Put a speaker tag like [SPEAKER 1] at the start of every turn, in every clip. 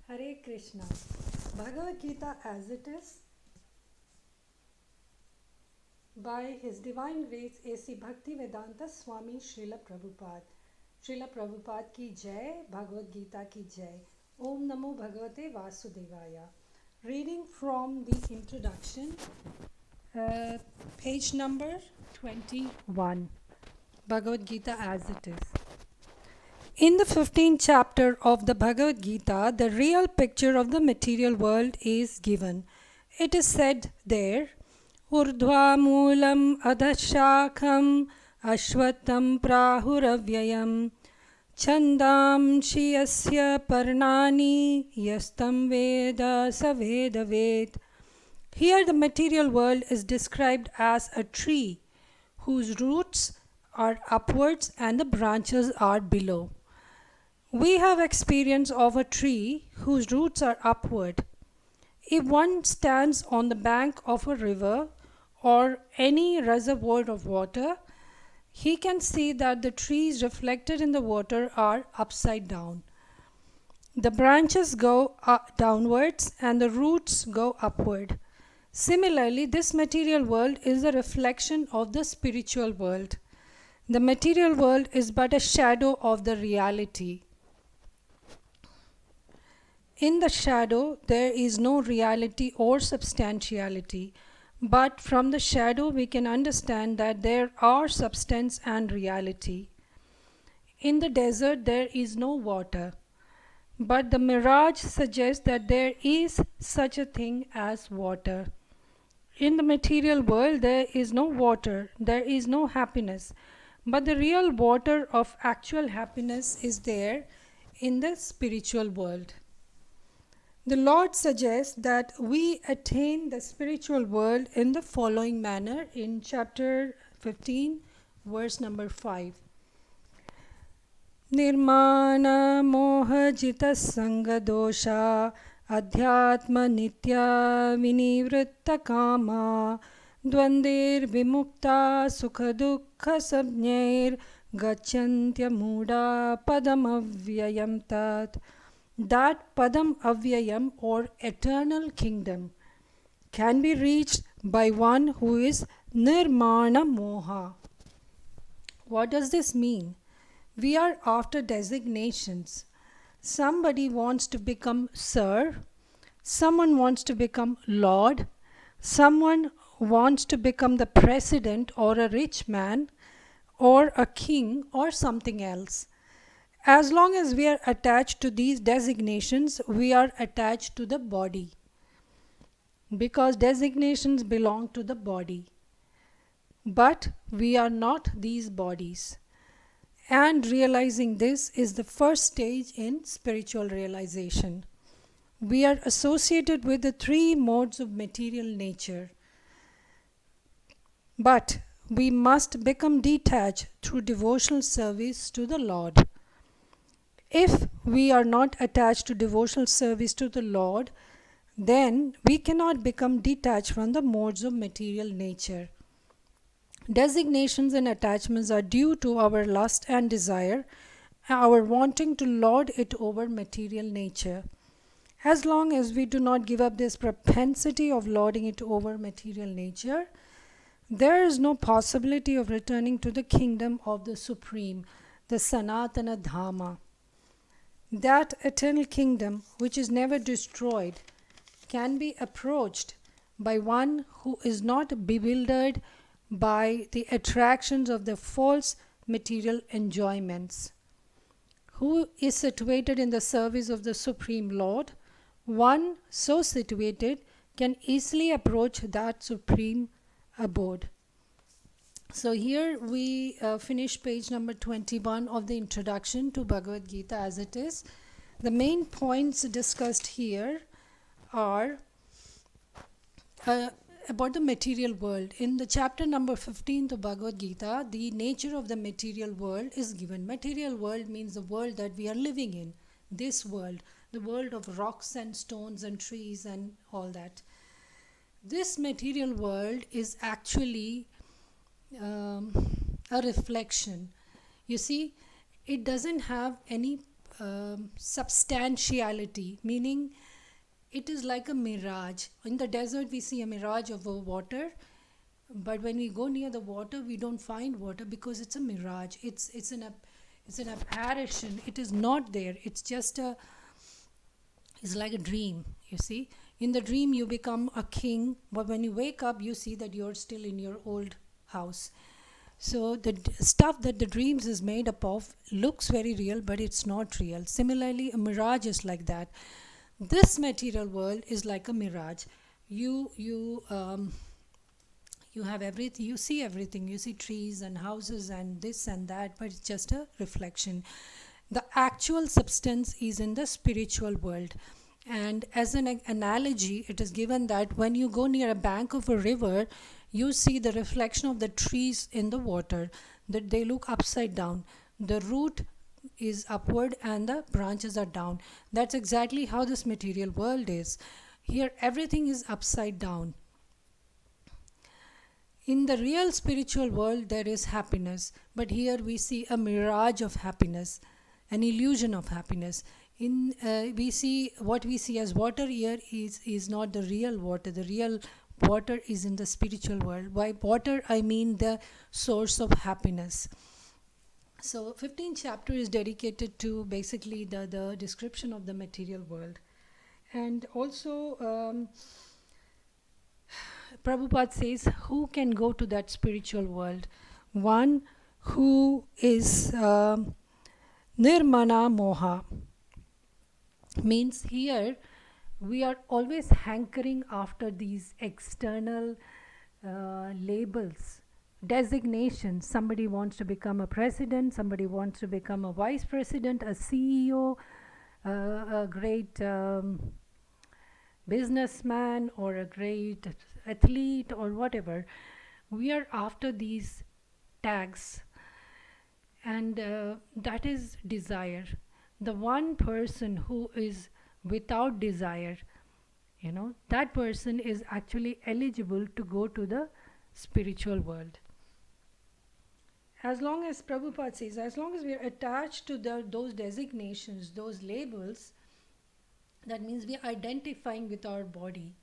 [SPEAKER 1] Hare Krishna. Bhagavad Gita as it is by His Divine Grace A.C. Bhaktivedanta Swami Srila Prabhupada. Srila Prabhupada ki Jai, Bhagavad Gita ki Jai. Om Namo Bhagavate Vasudevaya. Reading from the introduction, page number 21. Bhagavad Gita as it is. In the 15th chapter of the Bhagavad Gita, the real picture of the material world is given. It is said there, Urdhva Moolam Adhashakham Ashwatam Prahuravyayam Chandam Shiyasya Parnani Yastam Veda Saveda Ved. Here the material world is described as a tree whose roots are upwards and the branches are below. We have experience of a tree whose roots are upward. If one stands on the bank of a river or any reservoir of water, he can see that the trees reflected in the water are upside down. The branches go downwards and the roots go upward. Similarly, this material world is a reflection of the spiritual world. The material world is but a shadow of the reality. In the shadow, there is no reality or substantiality, but from the shadow we can understand that there are substance and reality. In the desert, there is no water, but the mirage suggests that there is such a thing as water. In the material world, there is no water, there is no happiness, but the real water of actual happiness is there in the spiritual world. The Lord suggests that we attain the spiritual world in the following manner in chapter 15, verse number 5. Nirmana moha jita sanga dosha adhyatma nitya vinivritta kama dvandir vimukta sukha dukkha sabnyair gacchantya muda padamavyayam tat. That Padam Avyayam or eternal kingdom can be reached by one who is Nirmana Moha. What does this mean? We are after designations. Somebody wants to become Sir, someone wants to become Lord, someone wants to become the president or a rich man or a king or something else. As long as we are attached to these designations, we are attached to the body, because designations belong to the body. But we are not these bodies. And realizing this is the first stage in spiritual realization. We are associated with the three modes of material nature. But we must become detached through devotional service to the Lord. If we are not attached to devotional service to the Lord, then we cannot become detached from the modes of material nature. Designations and attachments are due to our lust and desire, our wanting to lord it over material nature. As long as we do not give up this propensity of lording it over material nature, there is no possibility of returning to the kingdom of the Supreme, the Sanatana Dhamma. That eternal kingdom, which is never destroyed, can be approached by one who is not bewildered by the attractions of the false material enjoyments. Who is situated in the service of the Supreme Lord? One so situated can easily approach that supreme abode. So here we finish page number 21 of the introduction to Bhagavad Gita as it is. The main points discussed here are about the material world. In the chapter number 15 of Bhagavad Gita, the nature of the material world is given. Material world means the world that we are living in. This world, the world of rocks and stones and trees and all that. This material world is actually a reflection. You see, it doesn't have any substantiality, meaning it is like a mirage. In the desert, we see a mirage of water, but when we go near the water, we don't find water because it's a mirage. It's an apparition. It is not there. It's like a dream. You see, in the dream you become a king, but when you wake up, you see that you're still in your old house. So the stuff that the dreams is made up of looks very real, but it's not real. Similarly, a mirage is like that. This material world is like a mirage. You have everything, you see everything, you see trees and houses and this and that, but it's just a reflection. The actual substance is in the spiritual world. And as an analogy, it is given that when you go near a bank of a river, you see the reflection of the trees in the water, that they look upside down. The root is upward and the branches are down. That's exactly how this material world is. Here everything is upside down. In the real spiritual world there is happiness, but here we see a mirage of happiness, an illusion of happiness. We see what we see as water here is not the real water. The real water is in the spiritual world. By water I mean the source of happiness. So 15th chapter is dedicated to basically the description of the material world. And also Prabhupada says, who can go to that spiritual world? One who is nirmana moha. Means here we are always hankering after these external labels, designations. Somebody wants to become a president, somebody wants to become a vice president, a CEO, a great businessman, or a great athlete, or whatever. We are after these tags, and that is desire. The one person who is without desire, that person is actually eligible to go to the spiritual world. As long as Prabhupada says, as long as we are attached to those designations, those labels, that means we are identifying with our body,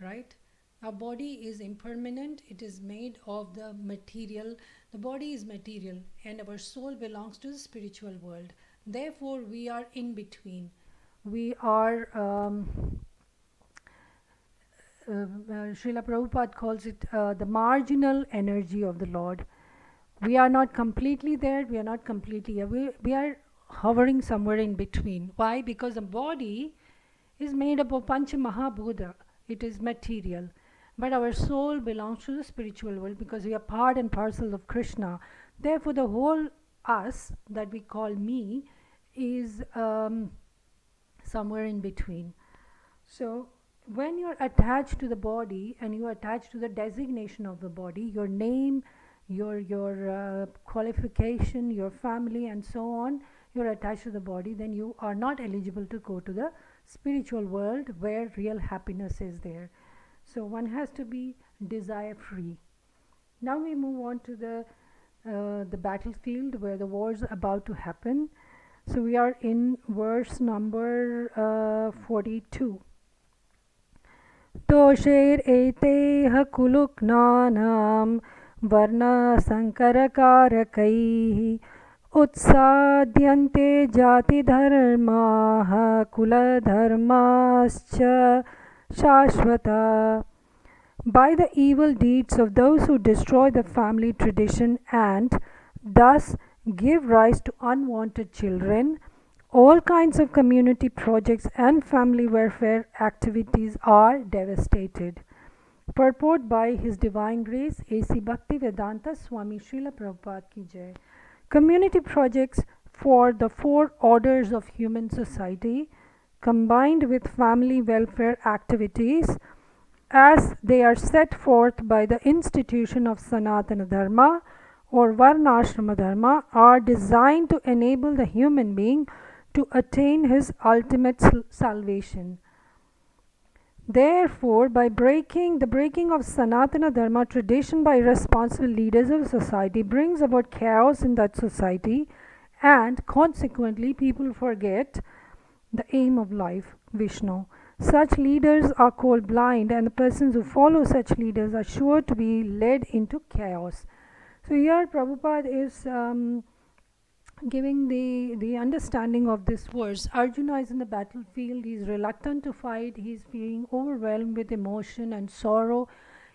[SPEAKER 1] right? Our body is impermanent. It is made of the material. The body is material, and our soul belongs to the spiritual world. Therefore, we are in between. We are, Srila Prabhupada calls it the marginal energy of the Lord. We are not completely there. We are not completely here. We are hovering somewhere in between. Why? Because the body is made up of Pancha Mahabhuta. It is material. But our soul belongs to the spiritual world because we are part and parcel of Krishna. Therefore, the whole us that we call me is somewhere in between. So, when you're attached to the body and you are attached to the designation of the body, your name, your qualification, your family, and so on, you're attached to the body, then you are not eligible to go to the spiritual world where real happiness is there. So one has to be desire free. Now we move on to the battlefield where the wars are about to happen. So we are in verse number 42. Tosher eteha kuluknanam varna sankarakarakaihi उत्साद्यन्ते जातिधर्माः कुलधर्माश्च Shashwata. By the evil deeds of those who destroy the family tradition and thus give rise to unwanted children, all kinds of community projects and family welfare activities are devastated. Purport by His Divine Grace A.C. Bhaktivedanta Swami Srila Prabhupada Ki Jai. Community projects for the four orders of human society combined with family welfare activities as they are set forth by the institution of Sanatana Dharma or Varnashrama Dharma are designed to enable the human being to attain his ultimate salvation. Therefore, by the breaking of Sanatana Dharma tradition by responsible leaders of society brings about chaos in that society and consequently people forget the aim of life, Vishnu. Such leaders are called blind, and the persons who follow such leaders are sure to be led into chaos. So here Prabhupada is giving the understanding of this verse. Arjuna is in the battlefield, he is reluctant to fight, he is feeling overwhelmed with emotion and sorrow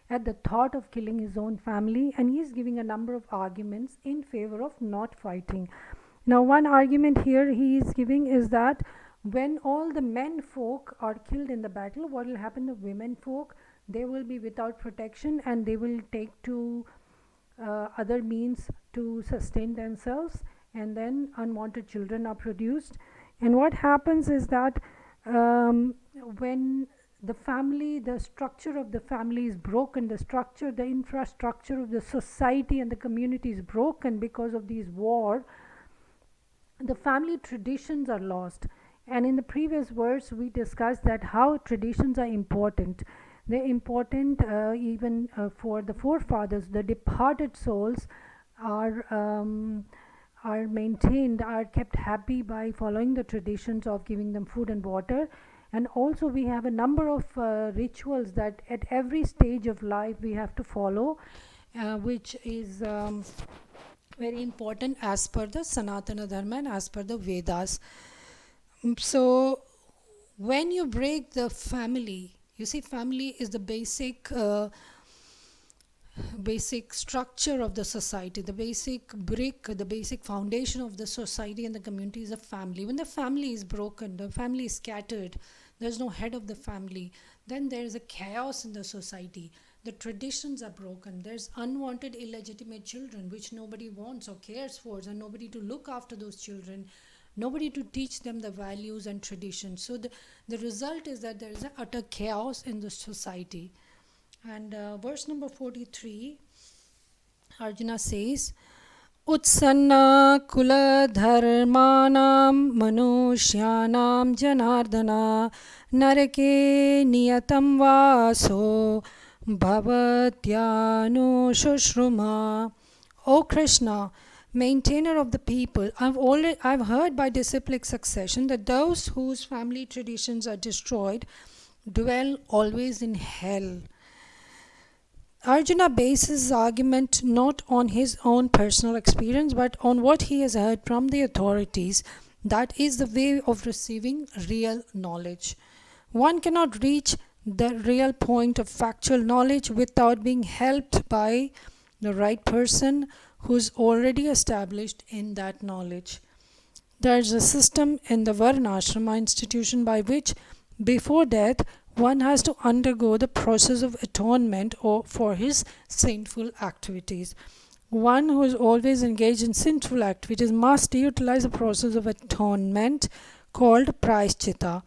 [SPEAKER 1] at the thought of killing his own family, and he is giving a number of arguments in favor of not fighting. Now, one argument here he is giving is that when all the men folk are killed in the battle, what will happen to women folk? They will be without protection and they will take to other means to sustain themselves, and then unwanted children are produced. And what happens is that when the family, the structure of the family is broken, the infrastructure of the society and the community is broken because of these war, the family traditions are lost. And in the previous verse we discussed that how traditions are important. They're important even for the forefathers. The departed souls are maintained, are kept happy by following the traditions of giving them food and water. And also we have a number of rituals that at every stage of life we have to follow, which is very important as per the Sanatana Dharma and as per the Vedas. So when you break the family, you see, family is the basic structure of the society, the basic brick, the basic foundation of the society and the community is a family. When the family is broken, the family is scattered, there's no head of the family, then there is a chaos in the society. The traditions are broken, there's unwanted illegitimate children which nobody wants or cares for, and nobody to look after those children, nobody to teach them the values and traditions. So the result is that there is an utter chaos in the society. And verse number 43, Arjuna says, Utsanna kula dharmanam manushyanam janardana narake niyatam vaso bhavatyano shushruma. O Krishna, maintainer of the people, I've heard by disciplic succession that those whose family traditions are destroyed dwell always in hell. Arjuna bases his argument not on his own personal experience but on what he has heard from the authorities. That is the way of receiving real knowledge. One cannot reach the real point of factual knowledge without being helped by the right person who is already established in that knowledge. There is a system in the Varnashrama institution by which, before death, one has to undergo the process of atonement for his sinful activities. One who is always engaged in sinful activities must utilize the process of atonement called Prayashchitta.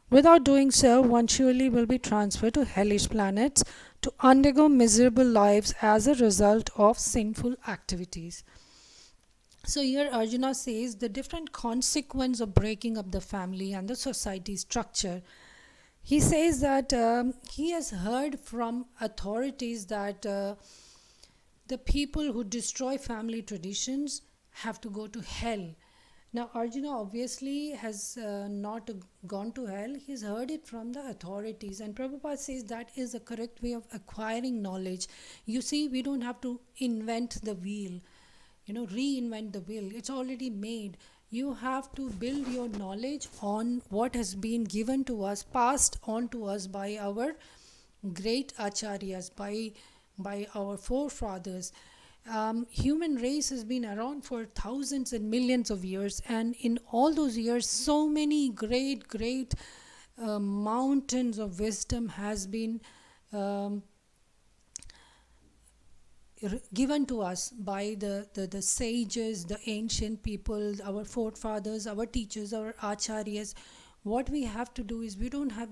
[SPEAKER 1] Without doing so, one surely will be transferred to hellish planets to undergo miserable lives as a result of sinful activities. So here Arjuna says the different consequence of breaking up the family and the society structure. He says that he has heard from authorities that the people who destroy family traditions have to go to hell. Now Arjuna obviously has not gone to hell, he's heard it from the authorities, and Prabhupada says that is the correct way of acquiring knowledge. You see, we don't have to invent the wheel, reinvent the wheel, it's already made. You have to build your knowledge on what has been given to us, passed on to us by our great acharyas, by our forefathers. Human race has been around for thousands and millions of years, and in all those years so many great mountains of wisdom has been given to us by the sages, the ancient people, our forefathers, our teachers, our acharyas. What we have to do is we don't have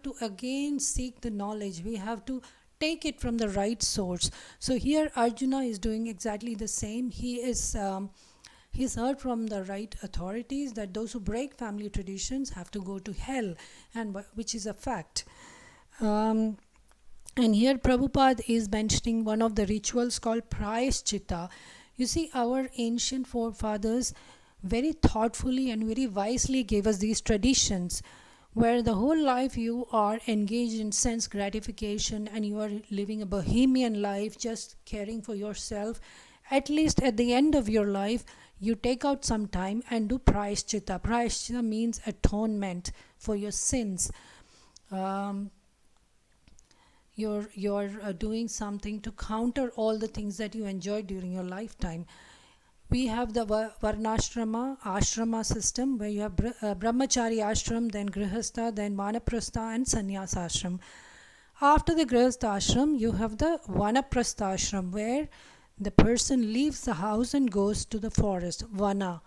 [SPEAKER 1] to again seek the knowledge, we have to take it from the right source. So here Arjuna is doing exactly the same. He's heard from the right authorities that those who break family traditions have to go to hell, and which is a fact. And here Prabhupada is mentioning one of the rituals called Prayashchitta. You see, our ancient forefathers very thoughtfully and very wisely gave us these traditions where the whole life you are engaged in sense gratification and you are living a bohemian life, just caring for yourself. At least at the end of your life, you take out some time and do prayashchitta. Prayashchitta means atonement for your sins. Um, you're doing something to counter all the things that you enjoyed during your lifetime. We have the varnashrama ashrama system where you have brahmachari ashram, then grihastha, then vanaprastha and sannyas ashram. After the grihastha ashram, you have the vanaprastha ashram where the person leaves the house and goes to the forest, vana.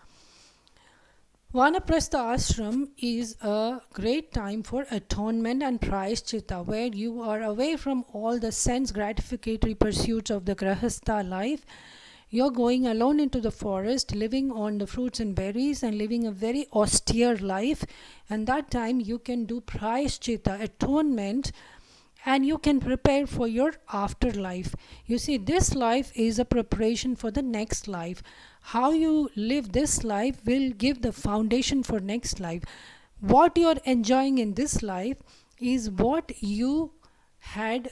[SPEAKER 1] Vanaprastha ashram is a great time for atonement and prayashchitta, where you are away from all the sense gratificatory pursuits of the grahastha life. You're going alone into the forest, living on the fruits and berries and living a very austere life. And that time you can do prayashchitta, atonement, and you can prepare for your afterlife. You see, this life is a preparation for the next life. How you live this life will give the foundation for next life. What you are enjoying in this life is what you had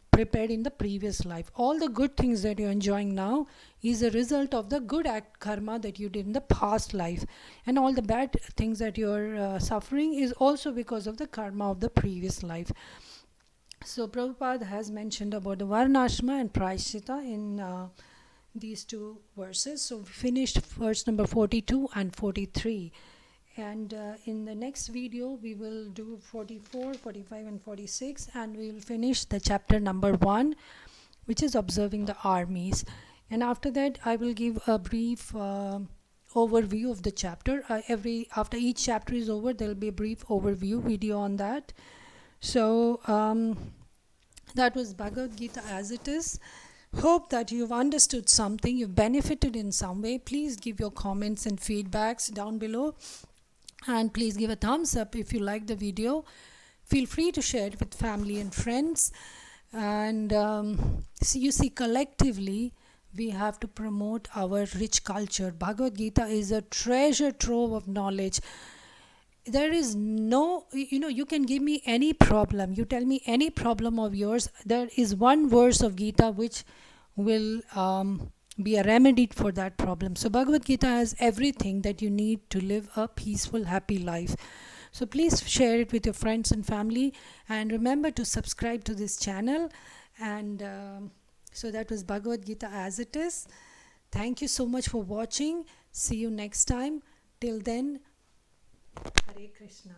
[SPEAKER 1] prepared in the previous life. All the good things that you're enjoying now is a result of the good act karma that you did in the past life, and all the bad things that you're suffering is also because of the karma of the previous life. So Prabhupada has mentioned about the Varnashrama and Prayashchitta in these two verses. So we finished verse number 42 and 43. And in the next video, we will do 44, 45 and 46. And we will finish the chapter number 1, which is observing the armies. And after that, I will give a brief overview of the chapter. After each chapter is over, there will be a brief overview video on that. So that was Bhagavad Gita as it is. Hope that you've understood something, you've benefited in some way. Please give your comments and feedbacks down below. And please give a thumbs up if you like the video. Feel free to share it with family and friends. And you see, collectively, we have to promote our rich culture. Bhagavad Gita is a treasure trove of knowledge. There is no, you can give me any problem. You tell me any problem of yours. There is one verse of Gita which will be a remedy for that problem. So Bhagavad Gita has everything that you need to live a peaceful, happy life. So please share it with your friends and family. And remember to subscribe to this channel. And so that was Bhagavad Gita as it is. Thank you so much for watching. See you next time. Till then, Hare Krishna.